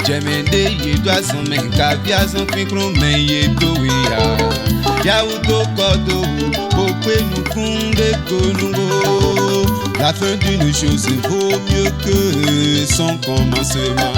Jemende ye do asome kavia son fikro men ye do ya yaouto kodo okwe nous kunde konungo. La fin d'une chose vaut mieux que son commencement.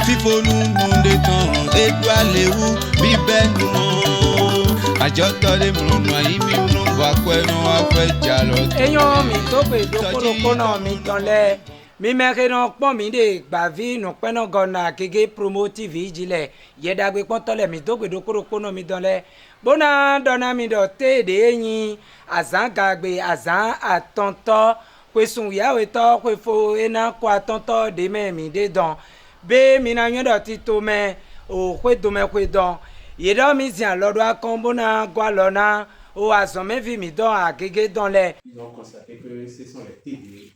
Fifo nous monde temps étoile où bibe nous ajoto de mrono imi mno wa kwe no afe jalo. Eyon mi to pe dokoro kono mi tonle mi meke no pon mi de gbavi no pe no gona kege promo tv jile yedagbe pon tole mi to pe dokoro kono mi tonle bona dona mi do te de yin azan gagbe azan atonto kwesun yawe to kwefo ena kwa tonto de me mi de don be mi na yen do ti to me o kwe do me kwe don yedo mi zian lodo akombona gwa lona o azome vi mi don agege dans les. Ils ont constaté que ce sont les TDE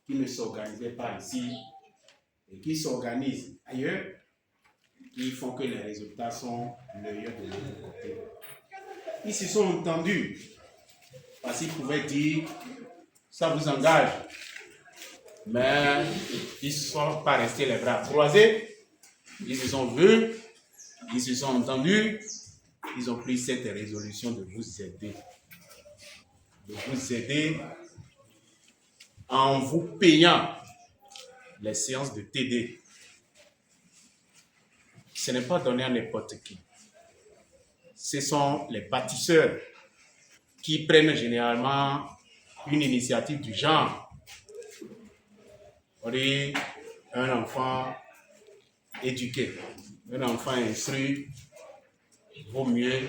qui ne s'organisaient pas ici et qui s'organisent ailleurs, qui font que les résultats sont meilleurs de l'autre côté. Ils se sont entendus parce qu'ils pouvaient dire ça vous engage, mais ils ne sont pas restés les bras croisés, ils se sont vus, ils se sont entendus. Ils ont pris cette résolution de vous aider en vous payant les séances de TD. Ce n'est pas donné à n'importe qui. Ce sont les bâtisseurs qui prennent généralement une initiative du genre. On dit un enfant éduqué, un enfant instruit vaut mieux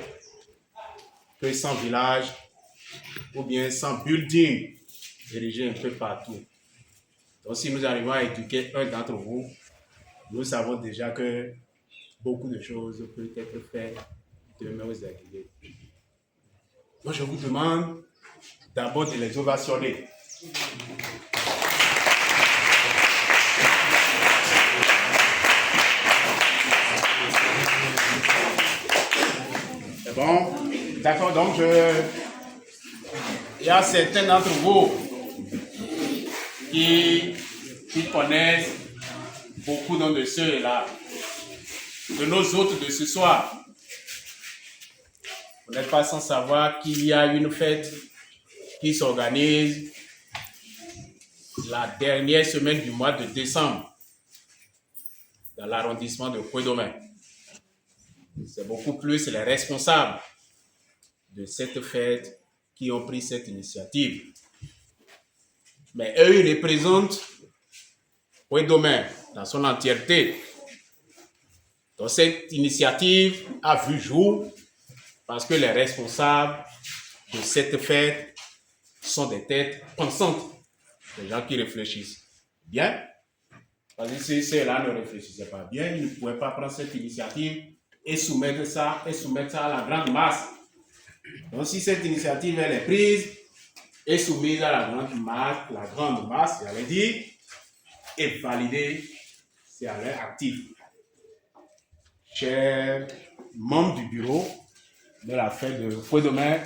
que 100 villages ou bien 100 buildings dirigés un peu partout. Donc si nous arrivons à éduquer un d'entre vous, nous savons déjà que beaucoup de choses peuvent être faites demain aux activités. Moi je vous demande d'abord de les ovationner. Bon, d'accord, donc il y a certains d'entre vous qui connaissent beaucoup de ceux-là, de nos hôtes de ce soir. Vous n'êtes pas sans savoir qu'il y a une fête qui s'organise la dernière semaine du mois de décembre dans l'arrondissement de Kouédomé. C'est beaucoup plus les responsables de cette fête qui ont pris cette initiative. Mais eux, ils représentent Kouédomé dans son entièreté. Donc cette initiative a vu jour parce que les responsables de cette fête sont des têtes pensantes, des gens qui réfléchissent bien. Parce que si ceux-là ne réfléchissaient pas bien, ils ne pouvaient pas prendre cette initiative et soumettre ça à la grande masse. Donc si cette initiative elle est prise et soumise à la grande masse, j'allais dire, et validée, c'est à leur actif. Chers membres du bureau de la fête de Kouédomé,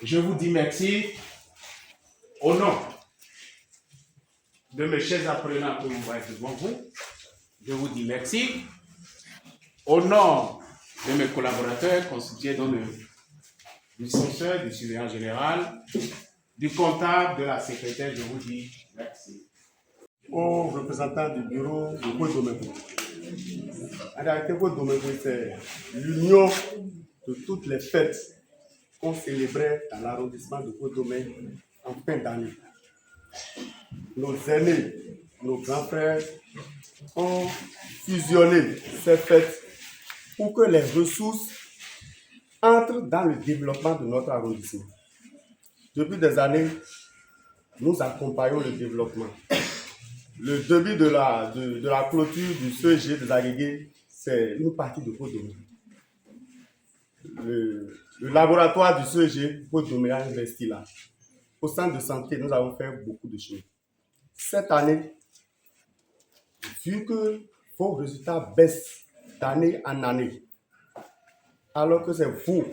je vous dis merci au nom de mes chers apprenants que vous voyez devant vous. Je vous dis merci. Au nom de mes collaborateurs constitués du censeur, du surveillant général, du comptable, de la secrétaire, je vous dis merci. Aux représentants du bureau de Kouédomé. Kouédomé, c'est l'union de toutes les fêtes qu'on célébrait dans l'arrondissement de Kouédomé en fin d'année. Nos aînés, nos grands frères ont fusionné ces fêtes pour que les ressources entrent dans le développement de notre arrondissement. Depuis des années, nous accompagnons le développement. Le début de la clôture du CEG des Aguégués, c'est une partie de Kouédomé. Le laboratoire du CEG, Kouédomé a investi là. Au centre de santé, nous avons fait beaucoup de choses. Cette année, vu que vos résultats baissent d'année en année, alors que c'est vous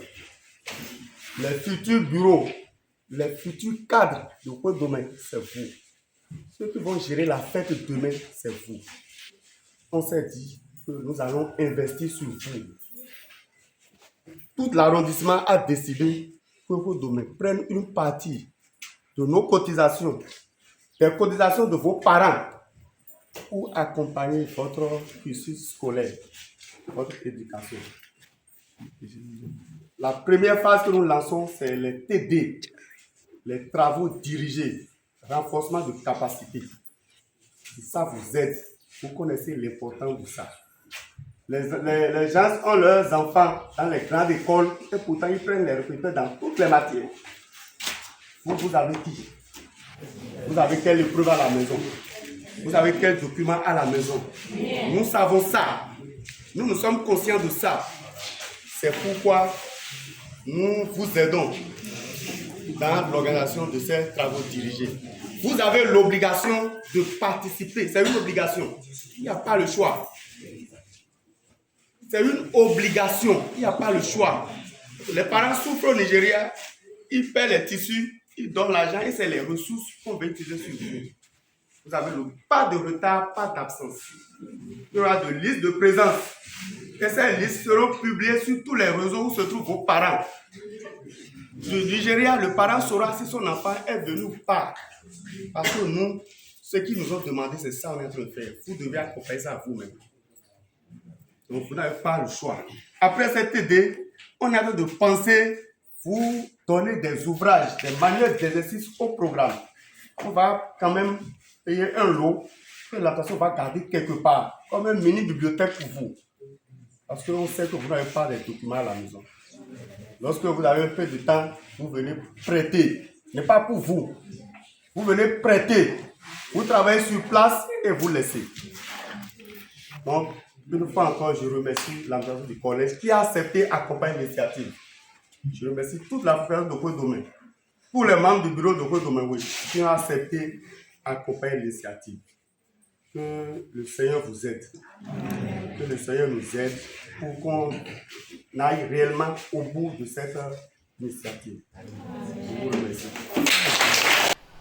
Les futurs bureaux, les futurs cadres de quoi domaine, c'est vous. Ceux qui vont gérer la fête demain, c'est vous. On s'est dit que nous allons investir sur vous. Tout l'arrondissement a décidé que vos domaines prennent une partie de nos cotisations, des cotisations de vos parents pour accompagner votre cursus scolaire, votre éducation. La première phase que nous lançons, c'est les TD, les travaux dirigés, renforcement de capacité. Si ça vous aide, vous connaissez l'importance de ça. Les gens ont leurs enfants dans les grandes écoles et pourtant ils prennent les recruteurs dans toutes les matières. Vous avez qui? Vous avez quelle épreuve à la maison? Vous avez quel document à la maison? Nous savons ça. Nous sommes conscients de ça. C'est pourquoi nous vous aidons dans l'organisation de ces travaux dirigés. Vous avez l'obligation de participer. C'est une obligation. Il n'y a pas le choix. C'est une obligation. Il n'y a pas le choix. Les parents souffrent au Nigeria. Ils paient les tissus, ils donnent l'argent et c'est les ressources qu'on va utiliser sur vous. Vous avez pas de retard, pas d'absence. Il y aura de listes de présence. Et ces listes seront publiées sur tous les réseaux où se trouvent vos parents. Du Nigeria, le parent saura si son enfant est venu ou pas. Parce que nous, ce qu'ils nous ont demandé, c'est ça qu'on est en train de faire. Vous devez accompagner ça vous-même. Donc, vous n'avez pas le choix. Après cette idée, on est en train de penser, vous donner des ouvrages, des manuels d'exercice au programme. On va quand même payer un lot que la personne va garder quelque part, comme une mini-bibliothèque pour vous. Parce qu'on sait que vous n'avez pas les documents à la maison. Lorsque vous avez un peu de temps, vous venez prêter. Ce n'est pas pour vous. Vous venez prêter. Vous travaillez sur place et vous laissez. Donc, une fois encore, je remercie l'administration du collège qui a accepté d'accompagner l'initiative. Je remercie toute la préfecture de Kodomé, tous les membres du bureau de Kodomé, oui, qui ont accepté d'accompagner l'initiative. Que le Seigneur vous aide. Que le Seigneur nous aide pour qu'on aille réellement au bout de cette initiative. Je vous remercie.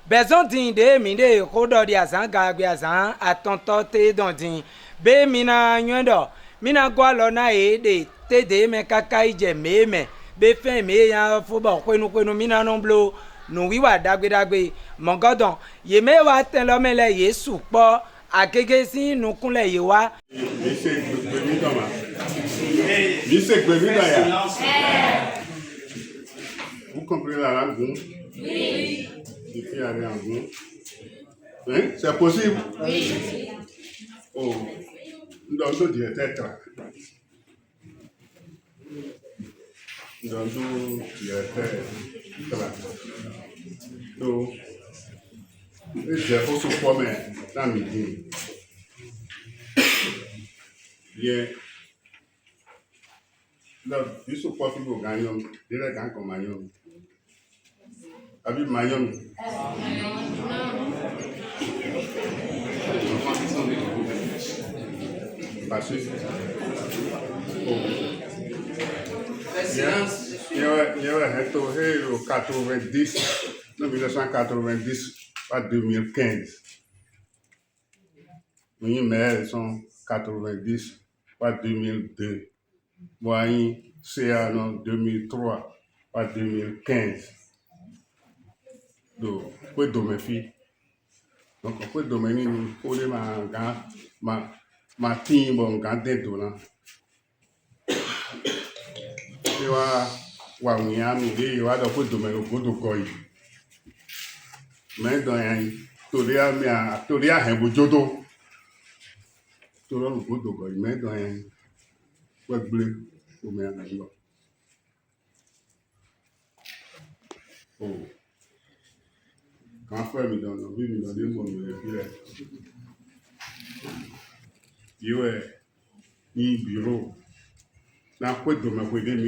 Besoin de mine kodo dia zanga bia zan atonto te dondin be mina nyondo mina gwalo na de te de me kaka ije me be fe me ya fobo kwenu mina no blo no wiwa dagbe mongodon ye me wa ten lo mele Yesu po akege si nu kunle ye wa Vous comprenez la langue? Oui. Ici, aller en Goum. Hein? C'est possible? Oui. Oh, nous directeur. Nous directeur. Donc, j'ai fait ce point, mais dans midi. Bien. Donc, je suis pas fait pour gagner, direct comme Magnon. Abi Magnon. Parce que il y avait au 90, en 1990 à 2015. Mes mères sont 90 à 2002. Moi, c'est en 2003 à 2015. Donc, pour mes filles. Donc, pour dominer, pour les ma team, bon, garder de là. Et wa Miami, et wa pour dominer au bout de Goy. Mais dans un Toria, un bout de dos. Toria, au bout de Goy, mais dans un web bleu, au meilleur. Oh. Quand frère me donne, oui, me donne mon il y a un bureau. Dans quoi de ma côté, le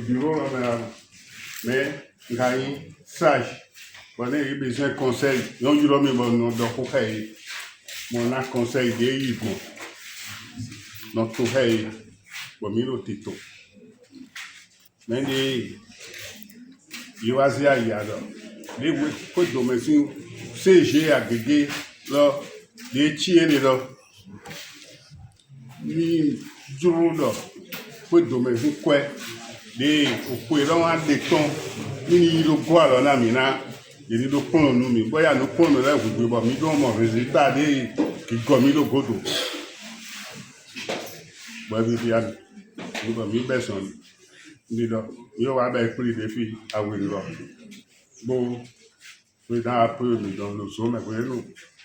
bureau, mais il y a un sage. Voilà, il y a besoin de conseil. Non, je l'ai mis mon conseil de Yves. Donc, bon mi lo tito mais de yoazia ya do de we ko do me sin CG agege lo de tie le do ni dúró lọ pé dòmẹ̀sí kọ́ de òkú ìlọ́ wọn de tán nínú yìí ló gbọ́ àlọ́ náà mi náà yìí ló pọ́n nù mí bóyá ló pọ́n nù lẹ́yìn gbogbo bọ̀ mí ló mọ̀ rèsítà de kíkọ́ mi ló gbódò gbọ́ bí bí àná nígbà mi bẹ̀ sàn ní lọ yóò wá bẹ́ẹ̀ pé ìdè fi àwìn lọ gbó pé náà pé mi dán lò só mẹ́kọ̀ọ́ nù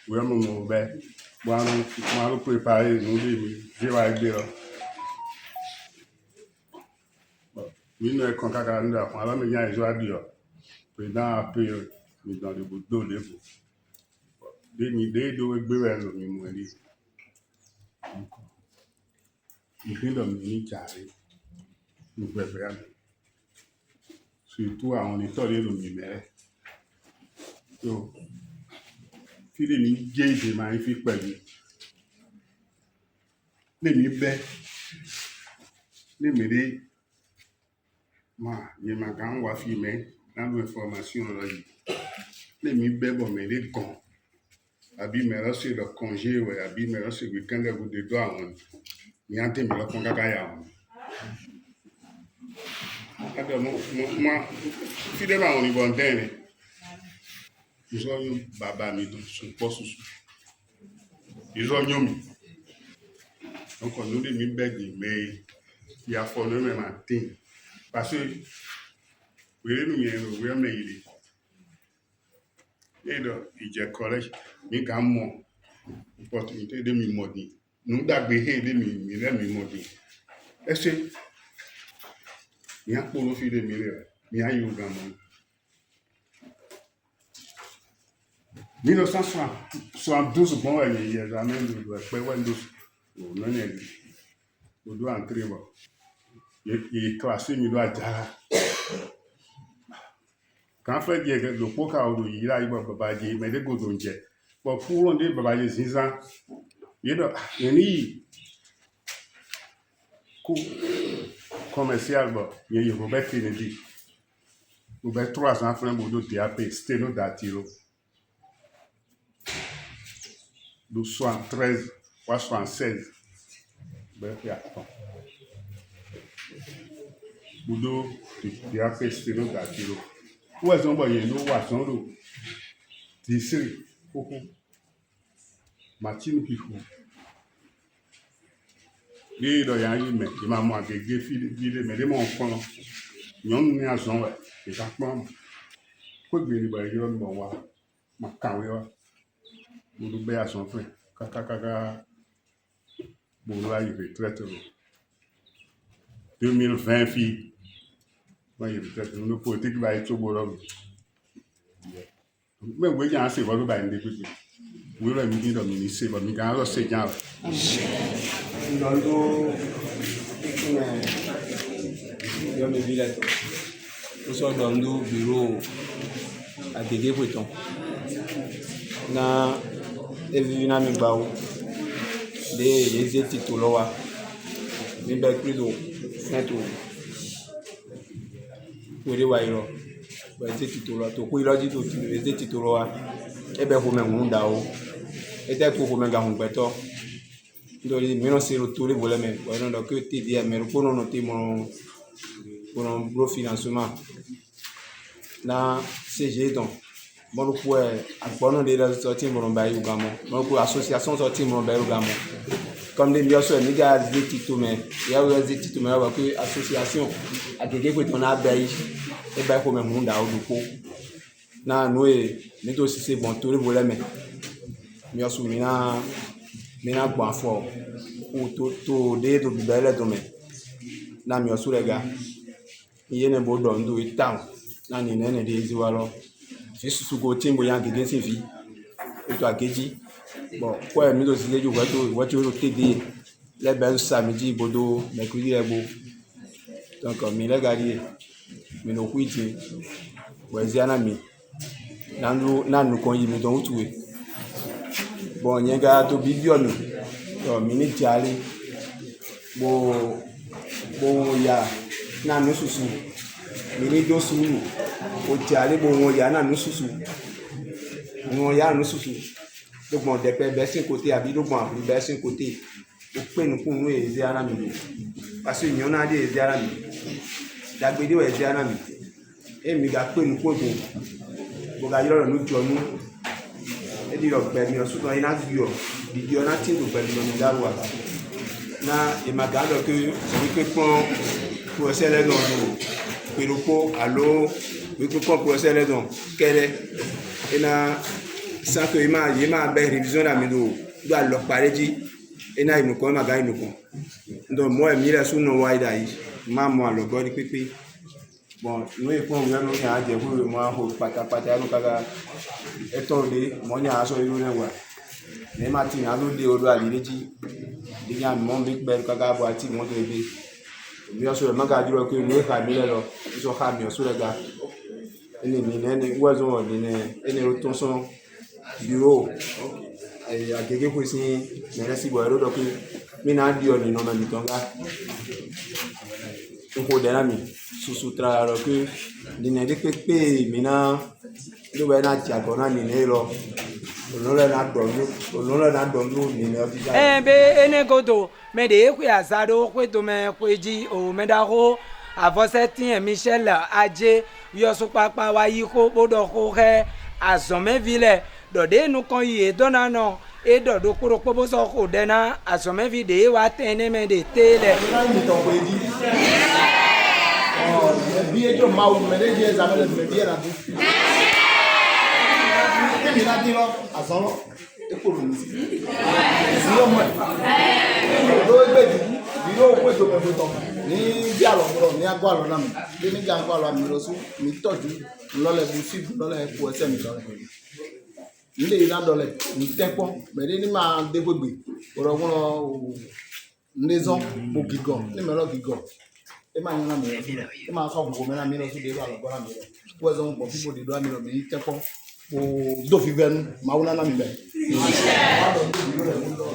wíwọ́n mọ̀ mọ̀ bẹ́ẹ̀ wọn ló préparé nù lé mi ṣé wàá gbé lọ. Mino est concaca nda kwa la menya izo adio président a payé mi dans le bout de l'eau de mi de do egbe we lo mi mo ri mi fin do mi jare mi gbegbe ya surtout àwọn nítorí lo mi mere so file mi je ma fi pẹ̀lú le mi be le mi de ma ye ma gan wa fi me na lo information là yi le mi be bo me le kon àbí me lo se le congé ouais àbí me lo se weekend go de do àwọn ni ante mi lo kon gaga ya àwọn ado mo fi de ba àwọn ni bon den izo yo baba mi do so posu izo nyomi donc on nous mi be di me ya fo no me matin parce que wèrè nù yẹn wèrè ọmọ yìí lè lọ ìjẹ college mi kà ń mọ opportunité de mi mọ di nù dàgbé he de mi rẹ mi mọ di ẹsẹ mi àpò ló fi de mi rẹ mi àyè ògà mọ 1972 bon wẹ̀ yẹ examen de pẹ́ Windows ò lọ́nà ẹ̀ odò àǹtírì bọ̀. Il classé mi doit jara quand fait dire que le poka ou il a baba di mais de godonje bon pour on dit baba di zinza il do ni ku commercial bon il y a Robert Kennedy Robert 300 francs bodo DAP steno datiro do 73 ou 76 ben ya budo di ape steno da tiro wo ezon bo yen lo wa son ro ti siri koko machine pifu ni do ya yi me ti ma mo agege file me de mo fon yon ni azon we e ta pon ko gbe ni ba yo mo wa ma kawe wa budo be azon fun kaka budo ayi retraite 2020 filles. Moi, peut-être une politique va être au boulot. Mais oui, il y a un sévère qui va être député. Oui, le ministre de ministre, mais il y a un enseignant. Dans le village, nous sommes dans le bureau à Dégué Breton. Na evina mi bawo de yeze titolowa mi be krido neto wele wa iro be yeze titolowa to ko iro ji to ti yeze titolowa e be ho me ngunda o e te ko ho me ga hun gbeto ndori mi no se ro to le vole me wa no do ke ti dia me ro ko no ti mo pour un gros financement na CG donc bon le coup à des sorties mon bail ou gamin bon coup association sortie mon bail ou gamin comme des millions sur les gars des titres mais il y a des titres mais on que association à quelqu'un que on a bail et bail comme monde à du coup na nous mais aussi c'est bon tout le volet mais millions sur mina bon fort ou tout des tout belle domaine na millions sur les gars il y a un beau don do it town na ni nene de ziwalo Jésus go timbo yang gege se vi eto ageji bon quoi mi do sile ju wato ro tede le ben samedi bodo mercredi ebo donc mi le gadi mi no kwiti weziana mi nanu kon yi mi don utuwe bon yenga to bibionu to mi ni jali bo bon ya na no susu mini do suru o ti ale bon ya na no susu no ya no susu do bon de pe be sin côté abi do bon abri be sin côté o pe nu kun we ezi ara mi parce que nyon na de ezi ara mi dagbede we ezi ara mi emi ga pe nu ko bo ga yoro no jonu e di ro gbe mi o so to ina di o na tin do gbe mi no daru ata na e magalo que we que pon pour celle là no pero po allo we que pon pour celle là kele e na sa que ma be révision la mi do allo pareji e na inu ko ma ga inu ko ndo mo e mi la su no wide ai ma mo allo go ni pepe bon no e pon we no ya je ko mo ho patapata no kaga e to le mo nya aso iru ne wa ne ma ti na lo de odo alireji dinya mo mi gbe kaga bo ati mo to ebe mi aso e maga duro ko ni ka mi le lo so ka mi aso le ga eni mi ne wo zo won ni eni ro ton so bureau ai agege ko si mere si bo ro do ko mi na di oni no ma mi tonga ko de na mi susu tra ro ko ni ne de pepe mi na lo be na ti agona ni ne lo olóòlù náà dọ̀nù ní ní ọdún. Bẹ́ẹ̀ ẹni koto mẹ de ekwe azado kwe to mẹ kwe ji o mẹ da ko avọsẹtin Michel Adjé yọsùpápá wa yí kó kpódọ̀ kó kẹ́ azọmẹ́vilẹ̀ dọ̀dẹ́ inú kan yìí dọ́nà náà e dọ̀dọ̀ kóró kpóbósọ̀ kó dẹ́nà azọmẹ́vi de wa tẹ́ ní mẹ de tẹ́ lẹ̀. Bí ejò máa wù mí lẹ́yìn ẹ̀zá mẹ́lẹ̀ mẹ́lẹ̀ bí ẹ̀rà tó. Mi na dilo azon economy si o mo do egbe di ro ko to me to ni bi alo ni agbo alo na mi ni ga agbo alo mi ro su mi toju lo le bu si lo le ku ese mi lo ni le ina dole ni tepo me ni ma de gbegbe oro won ndezon bo gigo ni me lo gigo e ma yan na mi e ma so go me na mi lo su de alo go na mi ku ese mo people de do mi lo mi tepo o do vivendo mauna na mimbe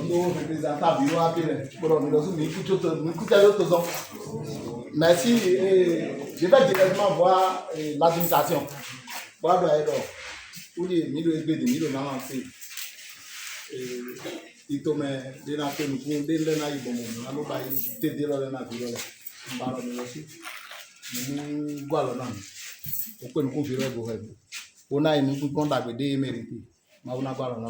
no representa biro apele por mi lozu mi kuta yo tozo merci je vais directement voir l'administration voir do edo uli mi lo egbe mi lo na ma se ito me de na pe nu kun de le na ibo mo na lo ba te de lo na biro le ba lo mi lozu mi gwa lo na o pe nu kun fi ro go he ona inu ku konda gbe de emeriti ma una gbara na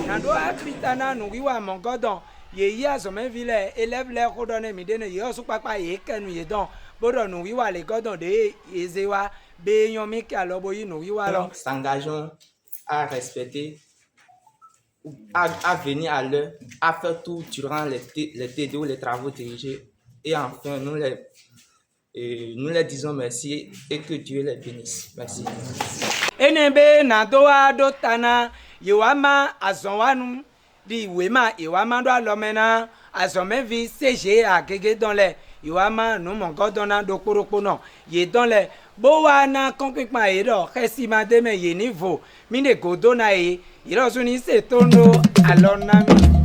Nando akritana nu wiwa mongodon ye yi azomevile élève le ko don mi dene ye osu papa ye kenu ye don bodo nu wiwa le godon de ezewa be yan mi ka lo boyi nu wiwa lo s'engageons à respecter à venir à l'heure, à faire tout durant les TDO, les travaux dirigés. Et enfin, nous les disons merci et que Dieu les bénisse. Merci. Enebe na doa dotana yewama azonwanu di wema yewama do alomena azomevi CG agege dans les yewama no mongo dona do koropo no ye dans les bowa na konpikpa ero kesima de me ye niveau mine godona e iro suni se tondo alonami